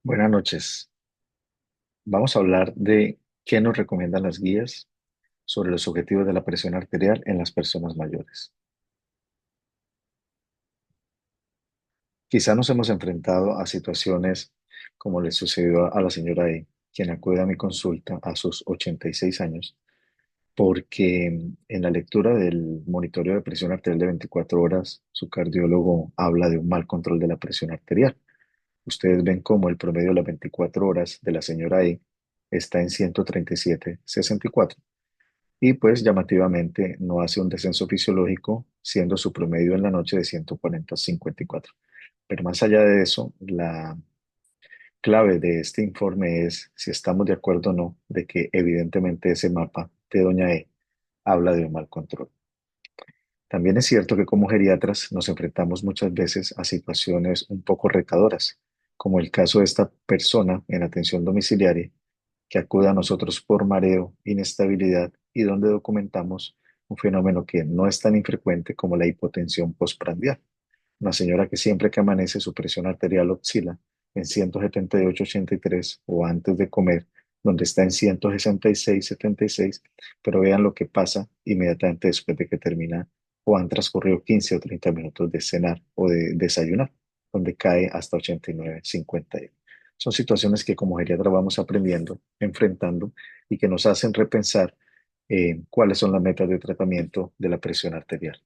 Buenas noches. Vamos a hablar de qué nos recomiendan las guías sobre los objetivos de la presión arterial en las personas mayores. Quizá nos hemos enfrentado a situaciones como le sucedió a la señora E, quien acude a mi consulta a sus 86 años, porque en la lectura del monitoreo de presión arterial de 24 horas, su cardiólogo habla de un mal control de la presión arterial. Ustedes ven cómo el promedio de las 24 horas de la señora E está en 137,64 y pues llamativamente no hace un descenso fisiológico, siendo su promedio en la noche de 140,54. Pero más allá de eso, la clave de este informe es si estamos de acuerdo o no de que evidentemente ese mapa de Doña E habla de un mal control. También es cierto que como geriatras nos enfrentamos muchas veces a situaciones un poco retadoras, como el caso de esta persona en atención domiciliaria que acude a nosotros por mareo, inestabilidad y donde documentamos un fenómeno que no es tan infrecuente como la hipotensión postprandial. Una señora que siempre que amanece su presión arterial oscila en 178,83 o antes de comer, donde está en 166,76, pero vean lo que pasa inmediatamente después de que termina o han transcurrido 15 o 30 minutos de cenar o de desayunar, donde cae hasta 89,51. Son situaciones que como geriatra vamos aprendiendo, enfrentando y que nos hacen repensar cuáles son las metas de tratamiento de la presión arterial.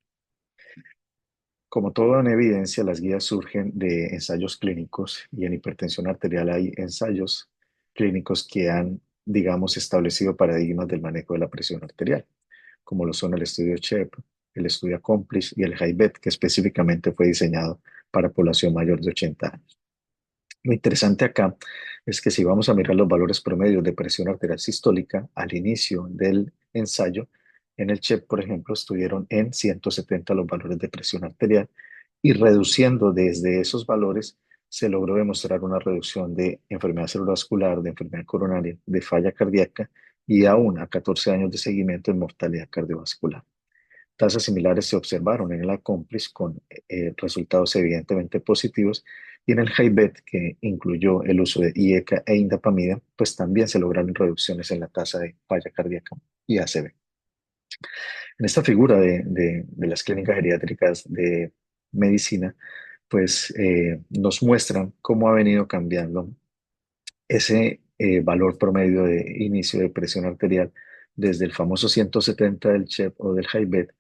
Como todo en evidencia, las guías surgen de ensayos clínicos y en hipertensión arterial hay ensayos clínicos que han, digamos, establecido paradigmas del manejo de la presión arterial, como lo son el estudio CHEP, el estudio Accomplish y el HIBET, que específicamente fue diseñado para población mayor de 80 años. Lo interesante acá es que si vamos a mirar los valores promedios de presión arterial sistólica al inicio del ensayo, en el CHEP, por ejemplo, estuvieron en 170 los valores de presión arterial y reduciendo desde esos valores se logró demostrar una reducción de enfermedad cerebrovascular, de enfermedad coronaria, de falla cardíaca y aún a 14 años de seguimiento en mortalidad cardiovascular. Tasas similares se observaron en el Accomplish con resultados evidentemente positivos y en el HIBET, que incluyó el uso de IECA e indapamida, pues también se lograron reducciones en la tasa de falla cardíaca y ACV. En esta figura de las clínicas geriátricas de medicina, pues nos muestran cómo ha venido cambiando ese valor promedio de inicio de presión arterial desde el famoso 170 del CHEP o del HIBET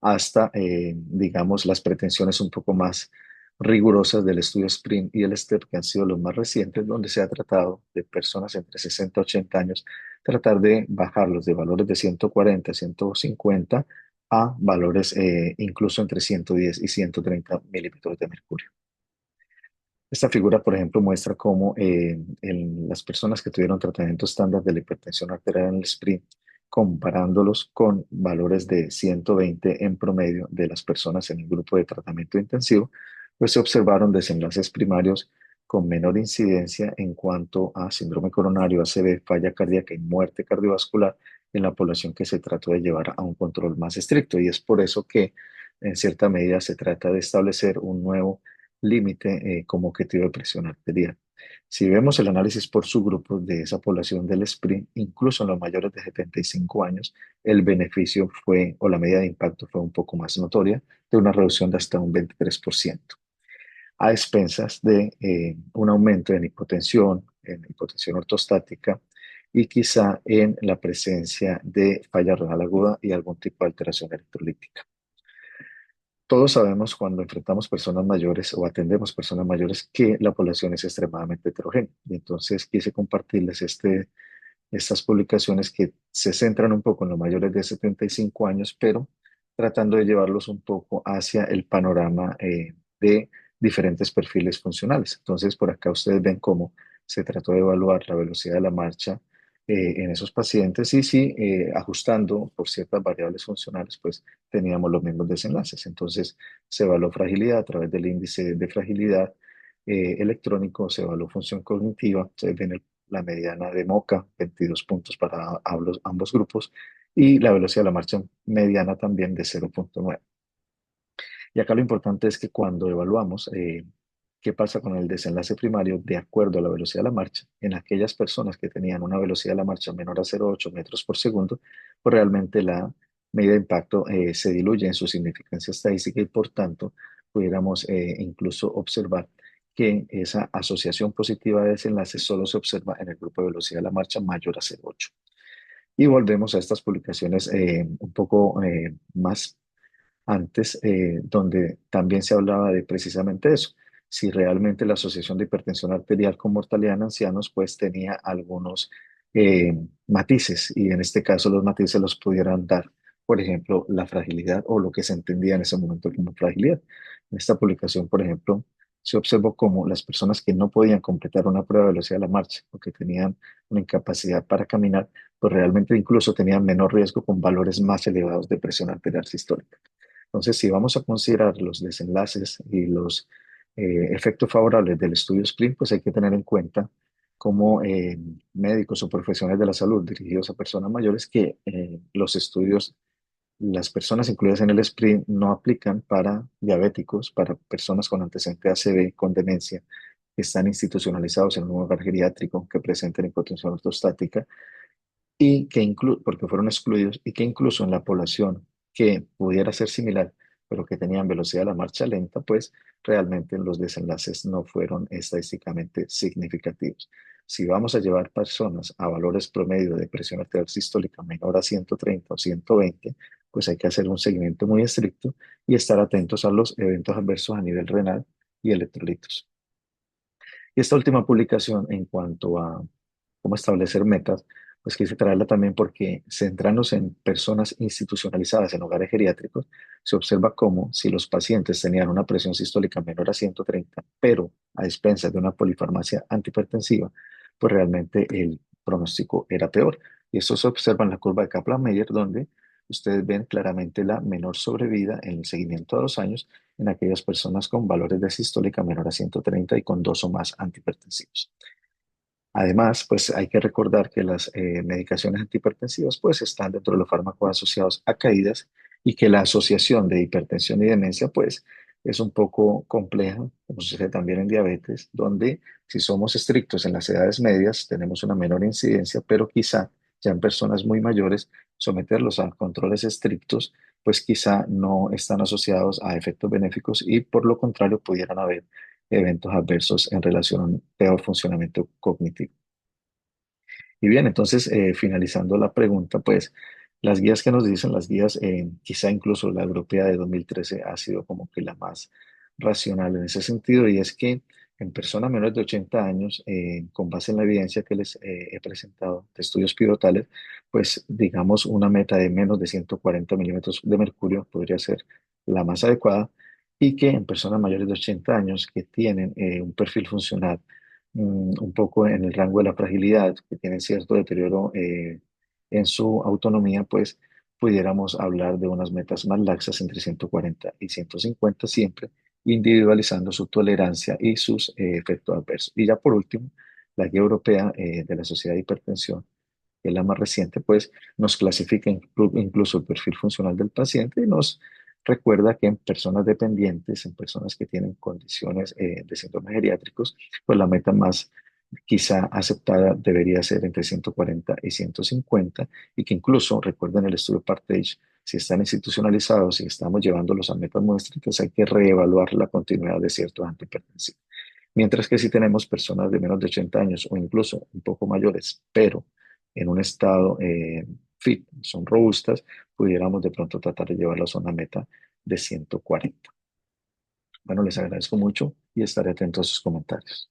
hasta, digamos, las pretensiones un poco más rigurosas del estudio SPRINT y el STEP, que han sido los más recientes, donde se ha tratado de personas entre 60 y 80 años, tratar de bajarlos de valores de 140, 150 a valores incluso entre 110 y 130 milímetros de mercurio. Esta figura, por ejemplo, muestra cómo en las personas que tuvieron tratamiento estándar de la hipertensión arterial en el sprint, comparándolos con valores de 120 en promedio de las personas en el grupo de tratamiento intensivo, pues se observaron desenlaces primarios con menor incidencia en cuanto a síndrome coronario, ACV, falla cardíaca y muerte cardiovascular en la población que se trató de llevar a un control más estricto. Y es por eso que, en cierta medida, se trata de establecer un nuevo límite como objetivo de presión arterial. Si vemos el análisis por subgrupos de esa población del sprint, incluso en los mayores de 75 años, el beneficio fue, o la medida de impacto fue un poco más notoria, de una reducción de hasta un 23%, a expensas de un aumento en hipotensión ortostática y quizá en la presencia de falla renal aguda y algún tipo de alteración electrolítica. Todos sabemos cuando enfrentamos personas mayores o atendemos personas mayores que la población es extremadamente heterogénea. Y entonces quise compartirles estas publicaciones que se centran un poco en los mayores de 75 años, pero tratando de llevarlos un poco hacia el panorama de diferentes perfiles funcionales. Entonces, por acá ustedes ven cómo se trató de evaluar la velocidad de la marcha en esos pacientes y si ajustando por ciertas variables funcionales, pues teníamos los mismos desenlaces. Entonces, se evaluó fragilidad a través del índice de fragilidad electrónico, se evaluó función cognitiva, ustedes ven la mediana de Moca, 22 puntos para ambos grupos, y la velocidad de la marcha mediana también de 0,9. Y acá lo importante es que cuando evaluamos ¿Qué pasa con el desenlace primario? De acuerdo a la velocidad de la marcha, en aquellas personas que tenían una velocidad de la marcha menor a 0,8 metros por segundo, pues realmente la medida de impacto se diluye en su significancia estadística y por tanto pudiéramos incluso observar que esa asociación positiva de desenlace solo se observa en el grupo de velocidad de la marcha mayor a 0,8. Y volvemos a estas publicaciones un poco más antes, donde también se hablaba de precisamente eso. Si realmente la asociación de hipertensión arterial con mortalidad en ancianos, pues tenía algunos matices, y en este caso los matices los pudieran dar, por ejemplo, la fragilidad o lo que se entendía en ese momento como fragilidad. En esta publicación, por ejemplo, se observó cómo las personas que no podían completar una prueba de velocidad de la marcha o que tenían una incapacidad para caminar, pues realmente incluso tenían menor riesgo con valores más elevados de presión arterial sistólica. Entonces, si vamos a considerar los desenlaces y los efectos favorables del estudio SPLINT, pues hay que tener en cuenta como médicos o profesionales de la salud dirigidos a personas mayores que los estudios, las personas incluidas en el SPLINT no aplican para diabéticos, para personas con antecedente de ACV, con demencia, que están institucionalizados en un hogar geriátrico, que presenten hipotensión ortostática y que porque fueron excluidos y que incluso en la población que pudiera ser similar, pero que tenían velocidad de la marcha lenta, pues realmente los desenlaces no fueron estadísticamente significativos. Si vamos a llevar personas a valores promedio de presión arterial sistólica menor a 130 o 120, pues hay que hacer un seguimiento muy estricto y estar atentos a los eventos adversos a nivel renal y electrolitos. Y esta última publicación en cuanto a cómo establecer metas, pues quise traerla también porque centrándose en personas institucionalizadas en hogares geriátricos, se observa cómo si los pacientes tenían una presión sistólica menor a 130, pero a expensas de una polifarmacia antihipertensiva, pues realmente el pronóstico era peor. Y esto se observa en la curva de Kaplan-Meier, donde ustedes ven claramente la menor sobrevida en el seguimiento a 2 años en aquellas personas con valores de sistólica menor a 130 y con dos o más antihipertensivos. Además, pues hay que recordar que las medicaciones antihipertensivas pues están dentro de los fármacos asociados a caídas y que la asociación de hipertensión y demencia pues es un poco compleja, como sucede también en diabetes, donde si somos estrictos en las edades medias tenemos una menor incidencia, pero quizá ya en personas muy mayores someterlos a controles estrictos pues quizá no están asociados a efectos benéficos y por lo contrario pudieran haber eventos adversos en relación a un peor funcionamiento cognitivo. Y bien, entonces, finalizando la pregunta, pues las guías que nos dicen, las guías, quizá incluso la europea de 2013 ha sido como que la más racional en ese sentido, y es que en personas menores de 80 años, con base en la evidencia que les he presentado de estudios pivotales, pues digamos una meta de menos de 140 milímetros de mercurio podría ser la más adecuada, y que en personas mayores de 80 años que tienen un perfil funcional un poco en el rango de la fragilidad, que tienen cierto deterioro en su autonomía, pues pudiéramos hablar de unas metas más laxas entre 140 y 150 siempre, individualizando su tolerancia y sus efectos adversos. Y ya por último, la guía europea de la Sociedad de Hipertensión, que es la más reciente, pues nos clasifica incluso el perfil funcional del paciente y nos recuerda que en personas dependientes, en personas que tienen condiciones de síndromes geriátricos, pues la meta más quizá aceptada debería ser entre 140 y 150, y que incluso, recuerden el estudio Partage, si están institucionalizados y estamos llevándolos a metas muy estrictas, hay que reevaluar la continuidad de ciertos antihipertensivos. Mientras que si tenemos personas de menos de 80 años o incluso un poco mayores, pero en un estado fit, son robustas, pudiéramos de pronto tratar de llevarlas a una meta de 140. Bueno, les agradezco mucho y estaré atento a sus comentarios.